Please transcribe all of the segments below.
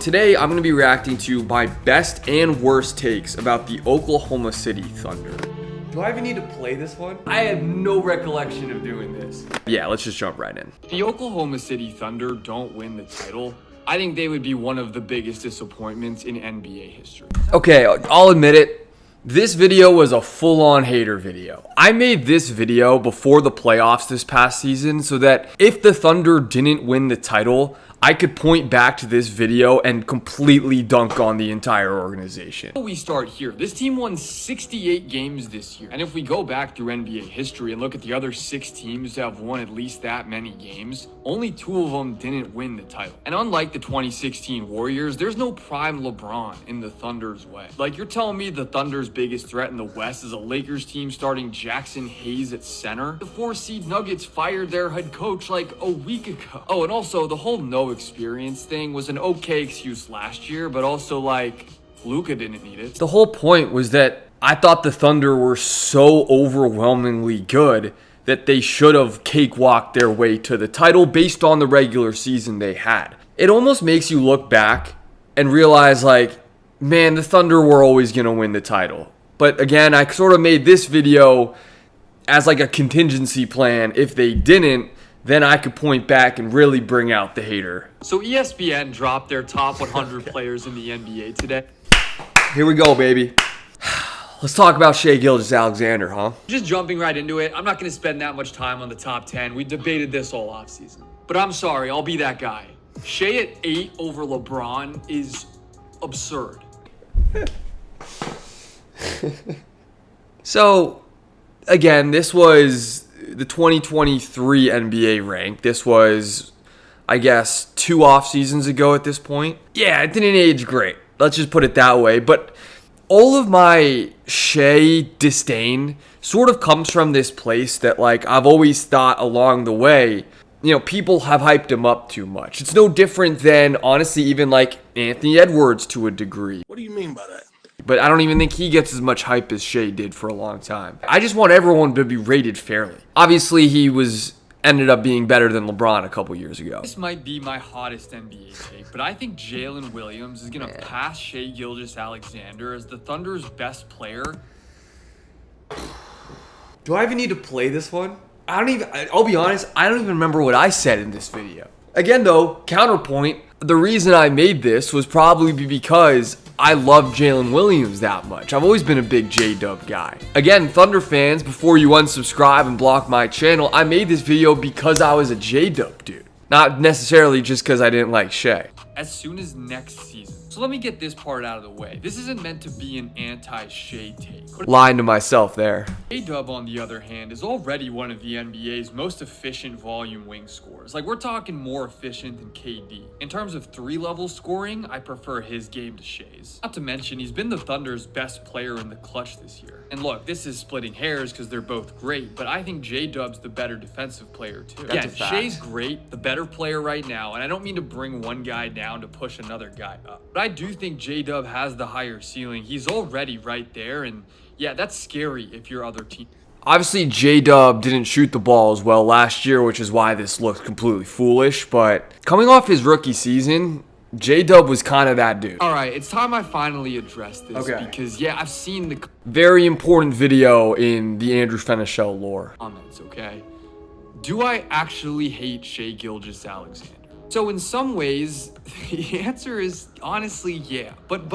today I'm going to be reacting to my best and worst takes about the Oklahoma City Thunder. Do I even need to play this one? I have no recollection of doing this. Yeah, let's just jump right in. If the Oklahoma City Thunder don't win the title, I think they would be one of the biggest disappointments in NBA history. Okay, I'll admit it. This video was a full-on hater video. I made this video before the playoffs this past season so that if the Thunder didn't win the title, I could point back to this video and completely dunk on the entire organization. We start here. This team won 68 games this year. And if we go back through NBA history and look at the other 6 teams that have won at least that many games, only 2 of them didn't win the title. And unlike the 2016 Warriors, there's no prime LeBron in the Thunder's way. Like, you're telling me the Thunder's biggest threat in the West is a Lakers team starting Jackson Hayes at center? The 4-seed Nuggets fired their head coach like a week ago. Oh, and also the whole no experience thing was an okay excuse last year, but also like Luka didn't need it. The whole point was that I thought the Thunder were so overwhelmingly good that they should have cakewalked their way to the title based on the regular season they had. It almost makes you look back and realize, like, man, the Thunder were always going to win the title. But again, I sort of made this video as like a contingency plan. If they didn't, then I could point back and really bring out the hater. So ESPN dropped their top 100 players in the NBA today. Here we go, baby. Let's talk about Shai Gilgeous-Alexander, huh? Just jumping right into it, I'm not going to spend that much time on the top 10. We debated this all offseason. But I'm sorry, I'll be that guy. Shai at 8 over LeBron is absurd. So, again, this was the 2023 NBA rank. This was, I guess, 2 off seasons ago at this point. Yeah, it didn't age great. Let's just put it that way. But all of my Shai disdain sort of comes from this place that, like, I've always thought along the way, you know, people have hyped him up too much. It's no different than, honestly, even like Anthony Edwards to a degree. What do you mean by that? But I don't even think he gets as much hype as Shai did for a long time. I just want everyone to be rated fairly. Obviously, he ended up being better than LeBron a couple years ago. This might be my hottest NBA take, but I think Jalen Williams is going to pass Shai Gilgeous-Alexander as the Thunder's best player. Do I even need to play this one? I'll be honest, I don't even remember what I said in this video. Again, though, counterpoint, the reason I made this was probably because I love Jalen Williams that much. I've always been a big J-Dub guy. Again, Thunder fans, before you unsubscribe and block my channel, I made this video because I was a J-Dub dude. Not necessarily just because I didn't like Shai. As soon as next season. So let me get this part out of the way. This isn't meant to be an anti-Shai take. Lying to myself there. J-Dub, on the other hand, is already one of the NBA's most efficient volume wing scorers. Like, we're talking more efficient than KD. In terms of 3-level scoring, I prefer his game to Shai's. Not to mention, he's been the Thunder's best player in the clutch this year. And look, this is splitting hairs because they're both great, but I think J-Dub's the better defensive player too. Again, Shai's great, the better player right now, and I don't mean to bring one guy down to push another guy up. But I do think J-Dub has the higher ceiling. He's already right there, and yeah, that's scary if you're other team. Obviously, J-Dub didn't shoot the ball as well last year, which is why this looks completely foolish, but coming off his rookie season, J-Dub was kind of that dude. All right, it's time I finally address this because, yeah, I've seen the very important video in the Andrew Fenny Show lore. Comments, okay? Do I actually hate Shai Gilgeous-Alexander? So in some ways, the answer is honestly, yeah. But,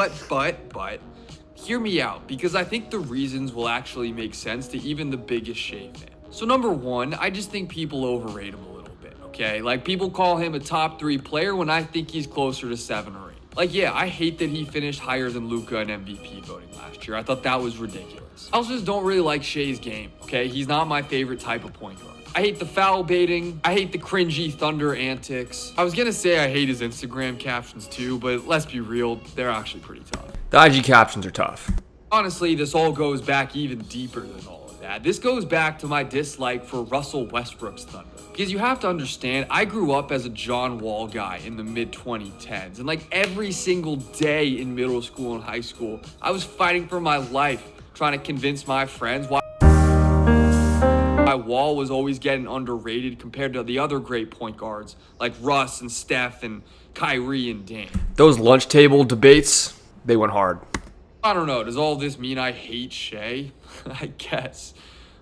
hear me out, because I think the reasons will actually make sense to even the biggest Shai fan. So number 1, I just think people overrate him a little bit, okay? Like, people call him a top 3 player when I think he's closer to 7 or 8. Like, yeah, I hate that he finished higher than Luka in MVP voting last year. I thought that was ridiculous. I also just don't really like Shai's game, okay? He's not my favorite type of point guard. I hate the foul baiting. I hate the cringy Thunder antics. I was gonna say I hate his Instagram captions too, but let's be real, they're actually pretty tough. The IG captions are tough. Honestly, this all goes back even deeper than all of that. This goes back to my dislike for Russell Westbrook's Thunder. Because you have to understand, I grew up as a John Wall guy in the mid-2010s. And like every single day in middle school and high school, I was fighting for my life, trying to convince my friends why why Wall was always getting underrated compared to the other great point guards like Russ and Steph and Kyrie and Dame. Those lunch table debates, they went hard. I don't know, does all this mean I hate Shai? I guess.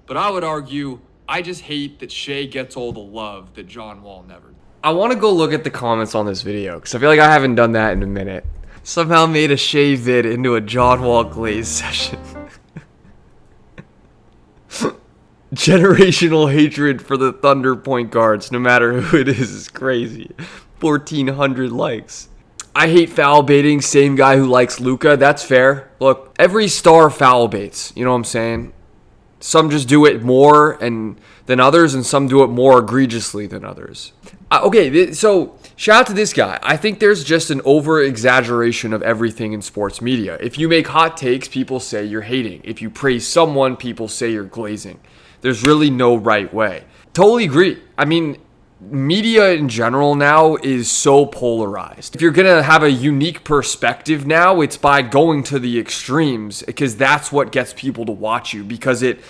But I would argue I just hate that Shai gets all the love that John Wall never did. I want to go look at the comments on this video because I feel like I haven't done that in a minute. Somehow made a Shai vid into a John Wall Glaze session. Generational hatred for the Thunder point guards, no matter who it is crazy. 1,400 likes. I hate foul baiting, same guy who likes Luka. That's fair. Look, every star foul baits. You know what I'm saying? Some just do it more than others, and some do it more egregiously than others. Okay, so shout out to this guy. I think there's just an over-exaggeration of everything in sports media. If you make hot takes, people say you're hating. If you praise someone, people say you're glazing. There's really no right way. Totally agree. I mean, media in general now is so polarized. If you're going to have a unique perspective now, it's by going to the extremes because that's what gets people to watch you because it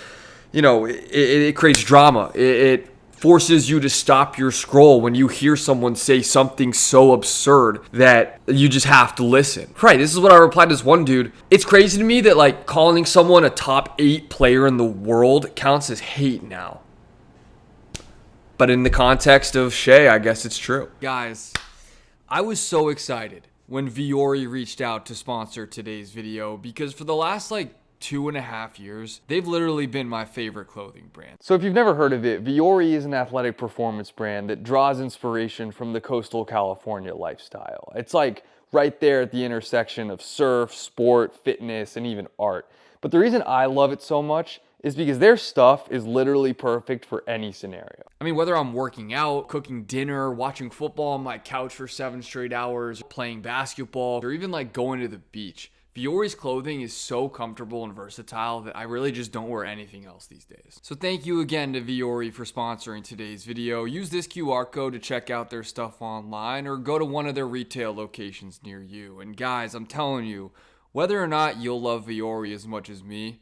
creates drama. It forces you to stop your scroll when you hear someone say something so absurd that you just have to listen. Right, this is what I replied to this one dude. It's crazy to me that like calling someone a top 8 player in the world counts as hate now. But in the context of Shai, I guess it's true. Guys, I was so excited when Viori reached out to sponsor today's video because for the last 2.5 years, they've literally been my favorite clothing brand. So if you've never heard of it, Viori is an athletic performance brand that draws inspiration from the coastal California lifestyle. It's like right there at the intersection of surf, sport, fitness, and even art. But the reason I love it so much is because their stuff is literally perfect for any scenario. I mean, whether I'm working out, cooking dinner, watching football on my couch for 7 straight hours, playing basketball, or even going to the beach, Viori's clothing is so comfortable and versatile that I really just don't wear anything else these days. So thank you again to Viori for sponsoring today's video. Use this QR code to check out their stuff online or go to one of their retail locations near you. And guys, I'm telling you, whether or not you'll love Viori as much as me,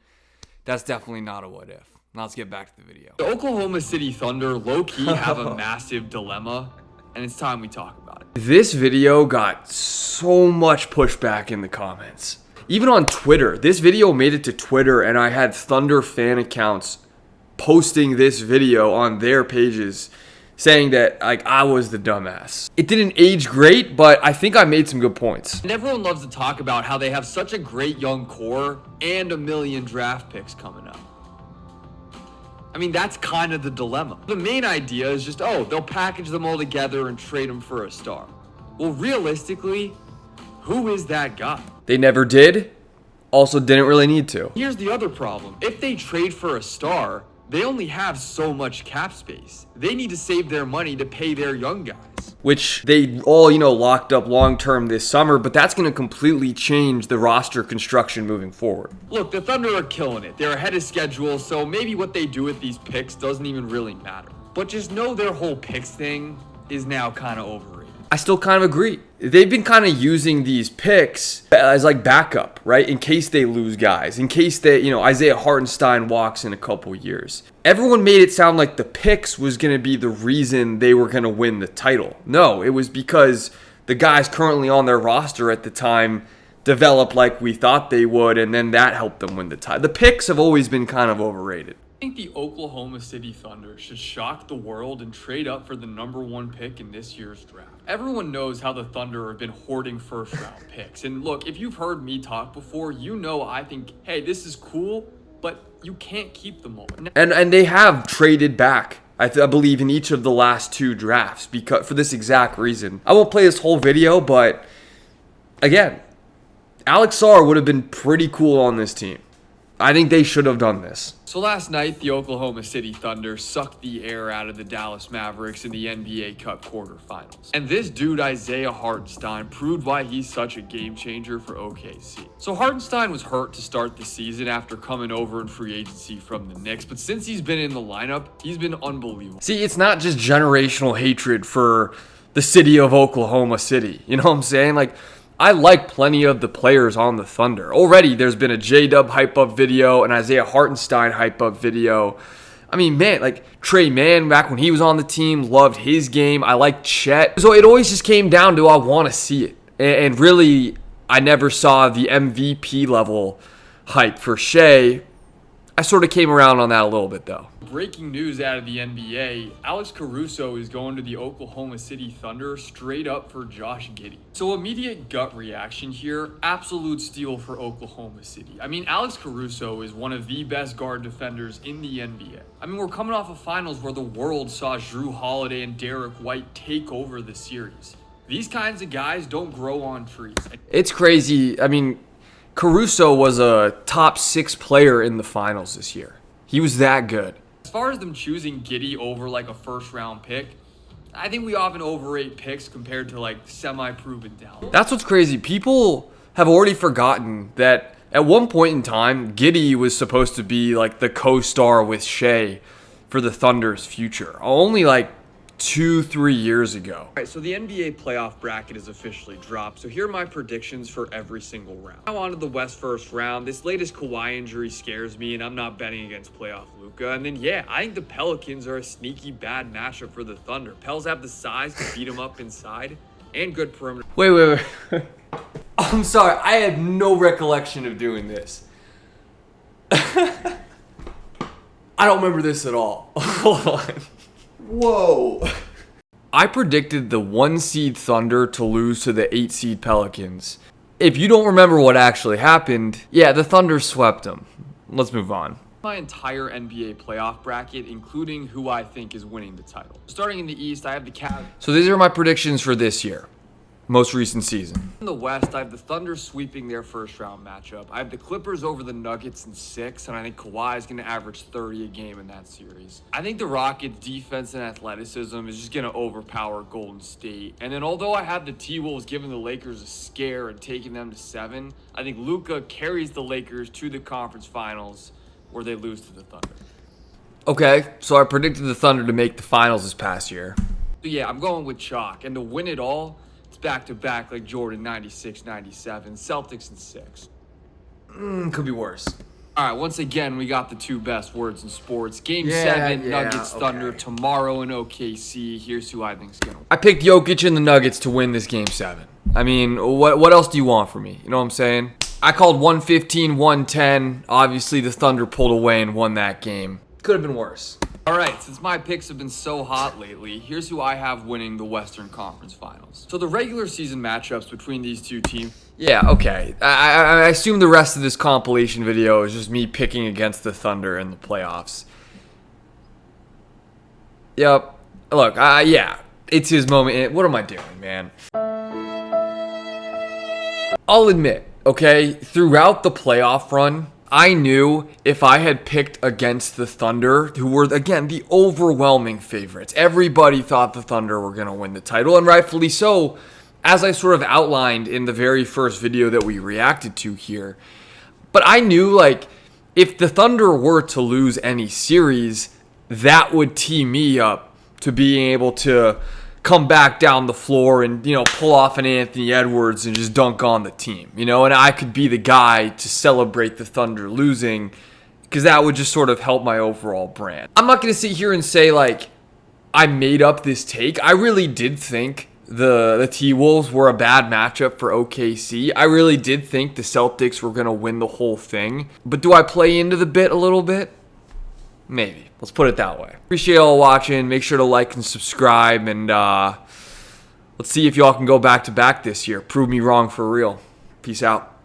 that's definitely not a what if. Now let's get back to the video. The Oklahoma City Thunder low-key have a massive dilemma, and it's time we talk about it. This video got so much pushback in the comments. Even on Twitter. This video made it to Twitter, and I had Thunder fan accounts posting this video on their pages saying that I was the dumbass. It didn't age great, but I think I made some good points. And everyone loves to talk about how they have such a great young core and 1 million draft picks coming up. I mean, that's kind of the dilemma. The main idea is just, they'll package them all together and trade them for a star. Well, realistically, who is that guy? They never did. Also didn't really need to. Here's the other problem. If they trade for a star, they only have so much cap space. They need to save their money to pay their young guys. Which they all, locked up long-term this summer, but that's going to completely change the roster construction moving forward. Look, the Thunder are killing it. They're ahead of schedule, so maybe what they do with these picks doesn't even really matter. But just know their whole picks thing is now kind of overrated. I still kind of agree. They've been kind of using these picks as backup, right? In case they lose guys, in case they, Isaiah Hartenstein walks in a couple years. Everyone made it sound like the picks was going to be the reason they were going to win the title. No, it was because the guys currently on their roster at the time developed like we thought they would, and then that helped them win the title. The picks have always been kind of overrated. I think the Oklahoma City Thunder should shock the world and trade up for the #1 pick in this year's draft. Everyone knows how the Thunder have been hoarding first-round picks. And look, if you've heard me talk before, I think, hey, this is cool, but you can't keep them all. And they have traded back, I believe, in each of the last 2 drafts because for this exact reason. I won't play this whole video, but again, Alex Sarr would have been pretty cool on this team. I think they should have done this. So last night, the Oklahoma City Thunder sucked the air out of the Dallas Mavericks in the NBA Cup quarterfinals. And this dude, Isaiah Hartenstein, proved why he's such a game changer for OKC. So Hartenstein was hurt to start the season after coming over in free agency from the Knicks, but since he's been in the lineup, he's been unbelievable. See, it's not just generational hatred for the city of Oklahoma City. You know what I'm saying? I like plenty of the players on the Thunder. Already, there's been a J-Dub hype-up video, an Isaiah Hartenstein hype-up video. I mean, man, like Trey Mann back when he was on the team, loved his game. I liked Chet. So it always just came down to I want to see it. And really, I never saw the MVP level hype for Shai. I sort of came around on that a little bit, though. Breaking news out of the NBA, Alex Caruso is going to the Oklahoma City Thunder straight up for Josh Giddey. So immediate gut reaction here, absolute steal for Oklahoma City. I mean, Alex Caruso is one of the best guard defenders in the NBA. I mean, we're coming off of finals where the world saw Jrue Holiday and Derek White take over the series. These kinds of guys don't grow on trees. It's crazy. I mean, Caruso was a top 6 player in the finals this year. He was that good. As far as them choosing Giddey over like a first round pick, I think we often overrate picks compared to like semi-proven talent. That's what's crazy. People have already forgotten that at one point in time, Giddey was supposed to be like the co-star with Shai for the Thunder's future. Only like 2-3 years ago. All right, so the NBA playoff bracket is officially dropped. So here are my predictions for every single round. Now on to the West first round. This latest Kawhi injury scares me, and I'm not betting against playoff Luka. And then, yeah, I think the Pelicans are a sneaky bad matchup for the Thunder. Pels have the size to beat them up inside and good perimeter. Wait. I'm sorry. I had no recollection of doing this. I don't remember this at all. Hold on. Whoa. I predicted the 1 seed Thunder to lose to the 8 seed Pelicans. If you don't remember what actually happened, yeah, the Thunder swept them. Let's move on. My entire NBA playoff bracket, including who I think is winning the title. Starting in the East, I have the Cavs. So these are my predictions for this year. Most recent season. In the West, I have the Thunder sweeping their first round matchup. I have the Clippers over the Nuggets in 6, and I think Kawhi is going to average 30 a game in that series. I think the Rockets' defense and athleticism is just going to overpower Golden State. And then although I have the T-Wolves giving the Lakers a scare and taking them to 7, I think Luka carries the Lakers to the conference finals where they lose to the Thunder. Okay, so I predicted the Thunder to make the finals this past year. So yeah, I'm going with chalk. And to win it all, back-to-back like Jordan 96, 97, Celtics in 6. Could be worse. All right, once again, we got the 2 best words in sports. Game 7, Nuggets, Thunder, tomorrow in OKC. Here's who I think's going to win. I picked Jokic and the Nuggets to win this Game 7. I mean, what else do you want from me? You know what I'm saying? I called 115-110. Obviously, the Thunder pulled away and won that game. Could have been worse. All right, since my picks have been so hot lately, here's who I have winning the Western Conference Finals. So the regular season matchups between these two teams. Yeah, okay. I assume the rest of this compilation video is just me picking against the Thunder in the playoffs. Yep. Look, yeah, it's his moment. What am I doing, man? I'll admit, okay, throughout the playoff run, I knew if I had picked against the Thunder, who were, again, the overwhelming favorites. Everybody thought the Thunder were going to win the title, and rightfully so, as I sort of outlined in the very first video that we reacted to here. But I knew, like, if the Thunder were to lose any series, that would tee me up to being able to come back down the floor and, you know, pull off an Anthony Edwards and just dunk on the team, you know, and I could be the guy to celebrate the Thunder losing because that would just sort of help my overall brand. I'm not going to sit here and say, like, I made up this take. I really did think the T-Wolves were a bad matchup for OKC. I really did think the Celtics were going to win the whole thing. But do I play into the bit a little bit? Maybe. Let's put it that way. Appreciate y'all watching. Make sure to like and subscribe. And let's see if y'all can go back-to-back this year. Prove me wrong for real. Peace out.